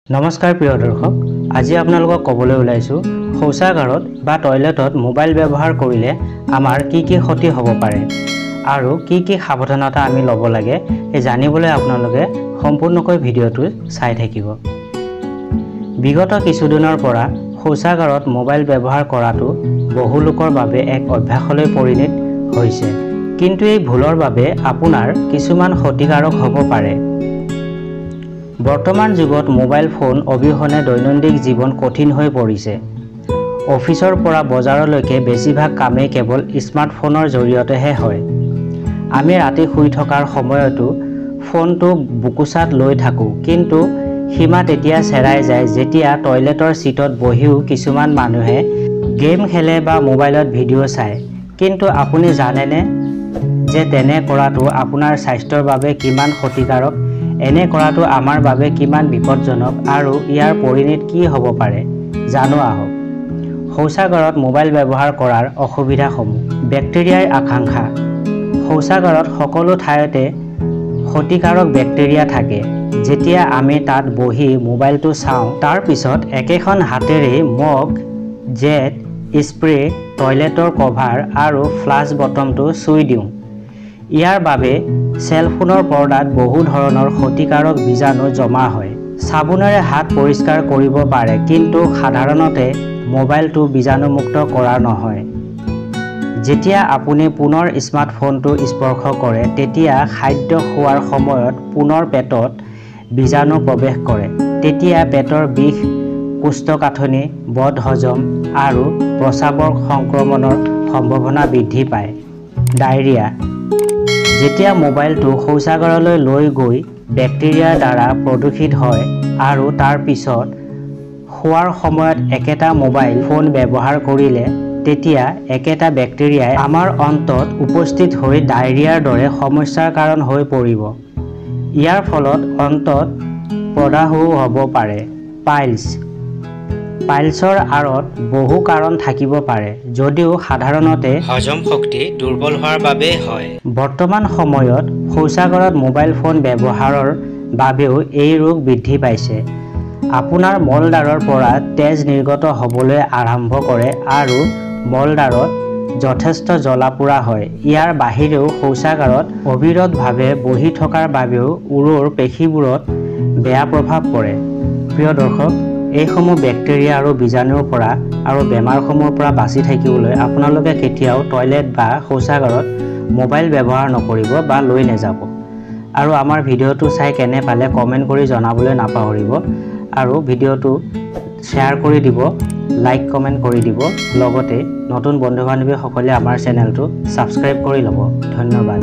নমস্কাৰ প্ৰিয় দৰ্শক, আজি আপোনালোকক ক'বলৈ ওলাইছো শৌচাগাৰত বা টয়লেটত মোবাইল ব্যৱহাৰ কৰিলে আমাৰ কি ক্ষতি হ'ব পাৰে আৰু কি সাৱধানতা আমি ল'ব লাগে এই জানিবলৈ আপোনালোকে সম্পূৰ্ণকৈ ভিডিঅ'টো চাই থাকিব। বিগত কিছুদিনৰ পৰা শৌচাগাৰত মোবাইল ব্যৱহাৰ কৰাটো বহু লোকৰ বাবে এক অভ্যাসলৈ পৰিণত হৈছে, কিন্তু এই ভুলৰ বাবে আপোনাৰ কিছুমান ক্ষতিকাৰক হ'ব পাৰে। বৰ্তমান যুগত মোবাইল ফোন অবিহনে দৈনন্দিন জীৱন কঠিন হৈ পৰিছে। অফিচৰ পৰা বজাৰলৈকে বেছিভাগ কামেই কেৱল স্মাৰ্টফোনৰ জৰিয়তেহে হয়। আমি ৰাতি শুই থকাৰ সময়তো ফোনটো বুকুচাত লৈ থাকোঁ, কিন্তু সীমা তেতিয়া চেৰাই যায় যেতিয়া টয়লেটৰ চিটত বহিও কিছুমান মানুহে গেম খেলে বা মোবাইলত ভিডিঅ' চায়। কিন্তু আপুনি জানেনে যে তেনে কৰাটো আপোনাৰ স্বাস্থ্যৰ বাবে কিমান ক্ষতিকাৰক? এনে কৰাটো আমাৰ বাবে কিমান বিপদজনক আৰু ইয়াৰ পৰিণতি কি হ'ব পাৰে জানো আহক। শৌচাগাৰত মোবাইল ব্যৱহাৰ কৰাৰ অসুবিধাসমূহ। বেক্টেৰিয়াৰ আশংকা। শৌচাগাৰত সকলো ঠাইতে ক্ষতিকাৰক বেক্টেৰিয়া থাকে। যেতিয়া আমি তাত বহি মোবাইলটো চাওঁ, তাৰ পিছত একেখন হাতেৰে মগ, জেট, স্প্ৰে, টয়লেটৰ কভাৰ আৰু ফ্লাছ বটমটো চুই দিওঁ। ইয়াৰ বাবে চেলফোনৰ পৰ্দাত বহু ধৰণৰ ক্ষতিকাৰক বীজাণু জমা হয়। চাবোনেৰে হাত পৰিষ্কাৰ কৰিব পাৰে, কিন্তু সাধাৰণতে মোবাইলটো বীজাণুমুক্ত কৰা নহয়। যেতিয়া আপুনি পুনৰ স্মাৰ্টফোনটো স্পৰ্শ কৰে, তেতিয়া খাদ্য খোৱাৰ সময়ত পুনৰ পেটত বীজাণু প্ৰৱেশ কৰে। তেতিয়া পেটৰ বিষ, কোষ্ঠকাঠিন্য, বদহজম আৰু প্ৰস্ৰাৱৰ সংক্ৰমণৰ সম্ভাৱনা বৃদ্ধি পায়। ডায়েৰিয়া। যেতিয়া মোবাইলটো শৌচাগাৰলৈ লৈ গৈ বেক্টেৰিয়াৰ দ্বাৰা প্ৰদূষিত হয় আৰু তাৰ পিছত খোৱাৰ সময়ত একেটা মোবাইল ফোন ব্যৱহাৰ কৰিলে, তেতিয়া একেটা বেক্টেৰিয়াই আমাৰ অন্তত উপস্থিত হৈ ডায়েৰিয়াৰ দৰে সমস্যাৰ কাৰণ হৈ পৰিব। ইয়াৰ ফলত অন্তত প্ৰদাহও হ'ব পাৰে। পাইলছৰ আঁৰত বহু কাৰণ থাকিব পাৰে, যদিও সাধাৰণতে হজম শক্তি দুৰ্বল হোৱাৰ বাবে হয়। বৰ্তমান সময়ত শৌচাগাৰত মোবাইল ফোন ব্যৱহাৰৰ বাবেও এই ৰোগ বৃদ্ধি পাইছে। আপোনাৰ মলদ্বাৰৰ পৰা তেজ নিৰ্গত হ'বলৈ আৰম্ভ কৰে আৰু মলদ্বাৰত যথেষ্ট জ্বলা-পোৰা হয়। ইয়াৰ বাহিৰেও শৌচাগাৰত অবিৰতভাৱে বহি থকাৰ বাবেও উৰৰ পেশীবোৰত বেয়া প্ৰভাৱ পৰে। প্ৰিয় দৰ্শক, এইসমূহ বেক্টেৰিয়া আৰু বীজাণুৰ পৰা আৰু বেমাৰসমূহৰ পৰা বাচি থাকিবলৈ আপোনালোকে কেতিয়াও টয়লেট বা শৌচাগাৰত মোবাইল ব্যৱহাৰ নকৰিব বা লৈ নাযাব। আৰু আমাৰ ভিডিঅ'টো চাই কেনে পালে কমেণ্ট কৰি জনাবলৈ নাপাহৰিব। আৰু ভিডিঅ'টো শ্বেয়াৰ কৰি দিব, লাইক কমেণ্ট কৰি দিব। লগতে নতুন বন্ধু বান্ধৱীসকলে আমাৰ চেনেলটো ছাবস্ক্ৰাইব কৰি ল'ব। ধন্যবাদ।